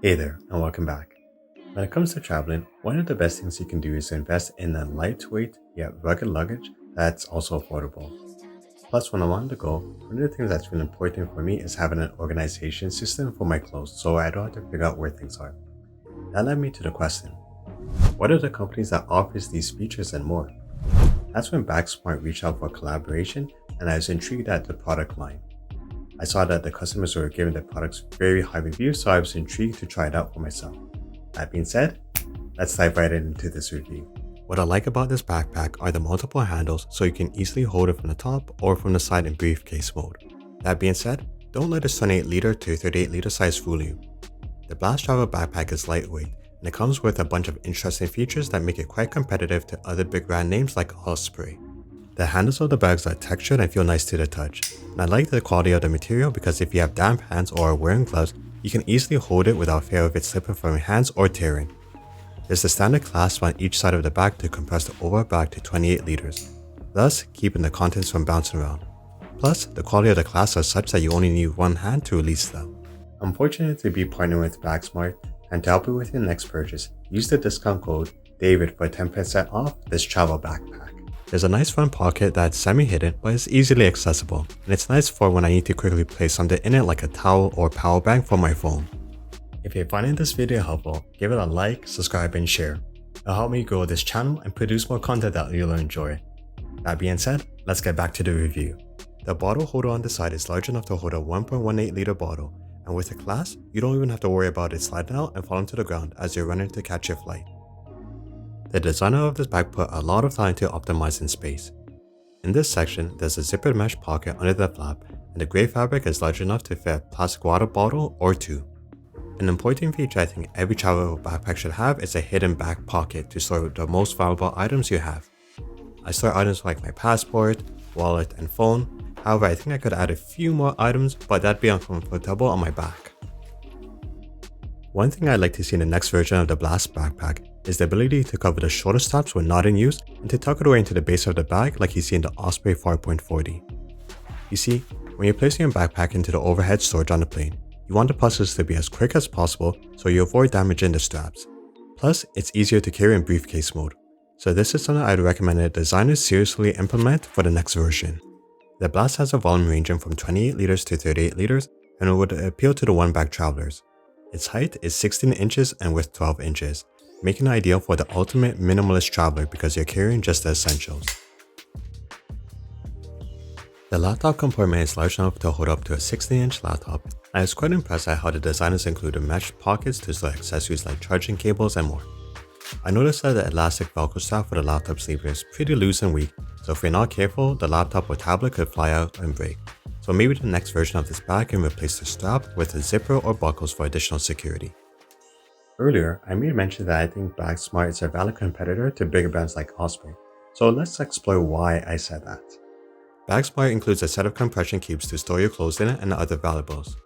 Hey there, and welcome back. When it comes to traveling, one of the best things you can do is to invest in a lightweight yet rugged luggage that's also affordable. Plus, when I'm on the go, one of the things that's been important for me is having an organization system for my clothes so I don't have to figure out where things are. That led me to the question, what are the companies that offers these features and more? That's when BagSmart reached out for collaboration and I was intrigued at the product line. I saw that the customers were giving the products very high reviews, so I was intrigued to try it out for myself. That being said, let's dive right into this review. What I like about this backpack are the multiple handles so you can easily hold it from the top or from the side in briefcase mode. That being said, don't let this 28-liter to 38-liter size fool you. The Blast Travel Backpack is lightweight and it comes with a bunch of interesting features that make it quite competitive to other big brand names like Osprey. The handles of the bags are textured and feel nice to the touch, and I like the quality of the material because if you have damp hands or are wearing gloves, you can easily hold it without fear of it slipping from your hands or tearing. There's the standard clasp on each side of the bag to compress the overall bag to 28 liters, thus keeping the contents from bouncing around. Plus, the quality of the clasps are such that you only need one hand to release them. I'm fortunate to be partnering with BagSmart, and to help you with your next purchase, use the discount code DAVID for 10% off this travel backpack. There's a nice front pocket that's semi-hidden but is easily accessible, and it's nice for when I need to quickly place something in it like a towel or power bank for my phone. If you're finding this video helpful, give it a like, subscribe, and share. It'll help me grow this channel and produce more content that you'll enjoy. That being said, let's get back to the review. The bottle holder on the side is large enough to hold a 1.18 liter bottle, and with the clasp, you don't even have to worry about it sliding out and falling to the ground as you're running to catch your flight. The designer of this bag put a lot of time to optimizing space. In this section, there's a zippered mesh pocket under the flap, and the gray fabric is large enough to fit a plastic water bottle or two. An important feature I think every travel backpack should have is a hidden back pocket to store the most valuable items you have. I store items like my passport, wallet, and phone. However, I think I could add a few more items, but that'd be uncomfortable on my back. One thing I'd like to see in the next version of the Blast backpack is the ability to cover the shoulder straps when not in use and to tuck it away into the base of the bag like you see in the Osprey 4.40. You see, when you're placing your backpack into the overhead storage on the plane, you want the process to be as quick as possible so you avoid damaging the straps. Plus, it's easier to carry in briefcase mode, so this is something I'd recommend that designers seriously implement for the next version. The Blast has a volume ranging from 28 liters to 38 liters and it would appeal to the one-bag travelers. Its height is 16 inches and width 12 inches, making it ideal for the ultimate minimalist traveler because you're carrying just the essentials. The laptop compartment is large enough to hold up to a 16-inch laptop. I was quite impressed at how the designers included mesh pockets to store accessories like charging cables and more. I noticed that the elastic velcro strap for the laptop sleeve is pretty loose and weak, so if you're not careful, the laptop or tablet could fly out and break. So maybe the next version of this bag can replace the strap with a zipper or buckles for additional security. Earlier, I made mention that I think BagSmart is a valid competitor to bigger brands like Osprey, so let's explore why I said that. BagSmart includes a set of compression cubes to store your clothes in it and other valuables.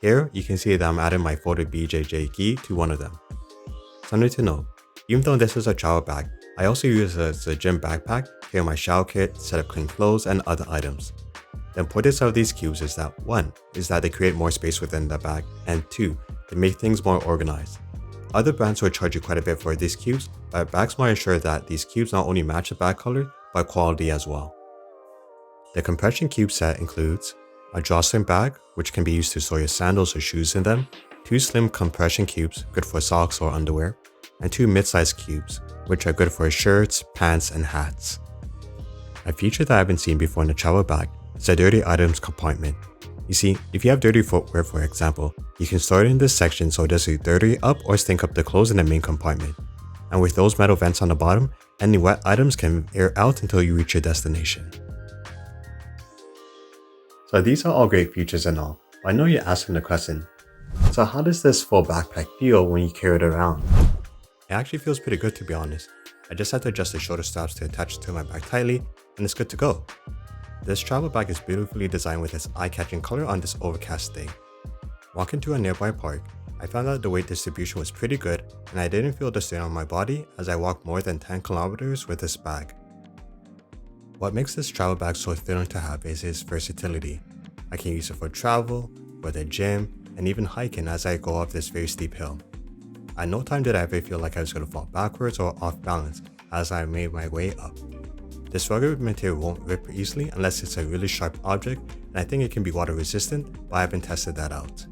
Here, you can see that I'm adding my folded BJJ gi to one of them. Something to note, even though this is a travel bag, I also use it as a gym backpack, carry my shower kit, set of clean clothes, and other items. The importance of these cubes is that 1. Is that they create more space within the bag, and 2. They make things more organized. Other brands will charge you quite a bit for these cubes, but BagSmart ensures that these cubes not only match the bag color, but quality as well. The compression cube set includes a drawstring bag, which can be used to store your sandals or shoes in them, 2 slim compression cubes, good for socks or underwear, and 2 mid-sized cubes, which are good for shirts, pants, and hats. A feature that I haven't seen before in a travel bag is a dirty items compartment. You see, if you have dirty footwear for example, you can store it in this section so it doesn't dirty up or stink up the clothes in the main compartment. And with those metal vents on the bottom, any wet items can air out until you reach your destination. So these are all great features and all, but I know you're asking the question, so how does this full backpack feel when you carry it around? It actually feels pretty good to be honest. I just had to adjust the shoulder straps to attach to my bag tightly and it's good to go. This travel bag is beautifully designed with its eye-catching color on this overcast day. Walking to a nearby park, I found out the weight distribution was pretty good and I didn't feel the strain on my body as I walked more than 10 kilometers with this bag. What makes this travel bag so thrilling to have is its versatility. I can use it for travel, for the gym, and even hiking as I go up this very steep hill. At no time did I ever feel like I was going to fall backwards or off balance as I made my way up. This rugged material won't rip easily unless it's a really sharp object, and I think it can be water resistant, but I haven't tested that out.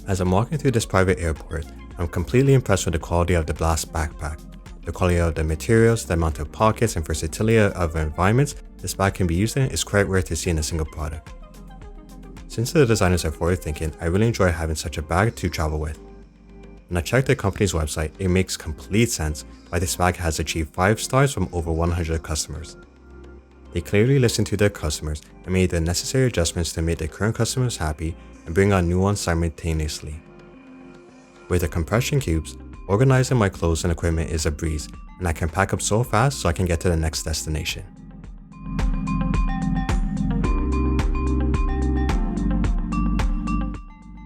As I'm walking through this private airport, I'm completely impressed with the quality of the Blast backpack. The quality of the materials, the amount of pockets, and versatility of environments this bag can be used in is quite rare to see in a single product. Since the designers are forward thinking, I really enjoy having such a bag to travel with. When I checked the company's website, it makes complete sense why this bag has achieved 5 stars from over 100 customers. They clearly listened to their customers and made the necessary adjustments to make their current customers happy and bring on new ones simultaneously. With the compression cubes, organizing my clothes and equipment is a breeze, and I can pack up so fast so I can get to the next destination.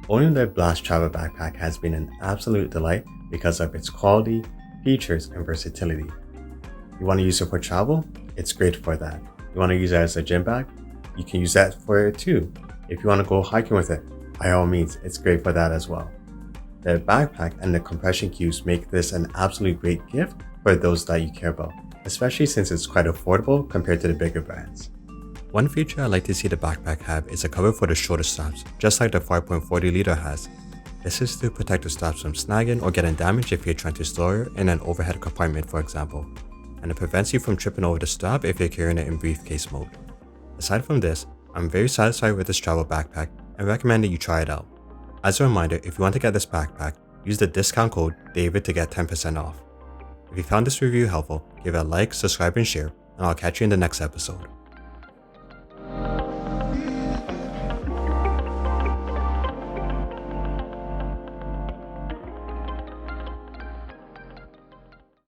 Owning the Blast Travel Backpack has been an absolute delight because of its quality, features, and versatility. You want to use it for travel? It's great for that. You want to use it as a gym bag? You can use that for it too. If you want to go hiking with it, by all means, it's great for that as well. The backpack and the compression cubes make this an absolute great gift for those that you care about, especially since it's quite affordable compared to the bigger brands. One feature I like to see the backpack have is a cover for the shoulder straps, just like the 5.40 liter has. This is to protect the straps from snagging or getting damaged if you're trying to store it in an overhead compartment, for example, and it prevents you from tripping over the strap if you're carrying it in briefcase mode. Aside from this, I'm very satisfied with this travel backpack and recommend that you try it out. As a reminder, if you want to get this backpack, use the discount code DAVID to get 10% off. If you found this review helpful, give it a like, subscribe, and share, and I'll catch you in the next episode.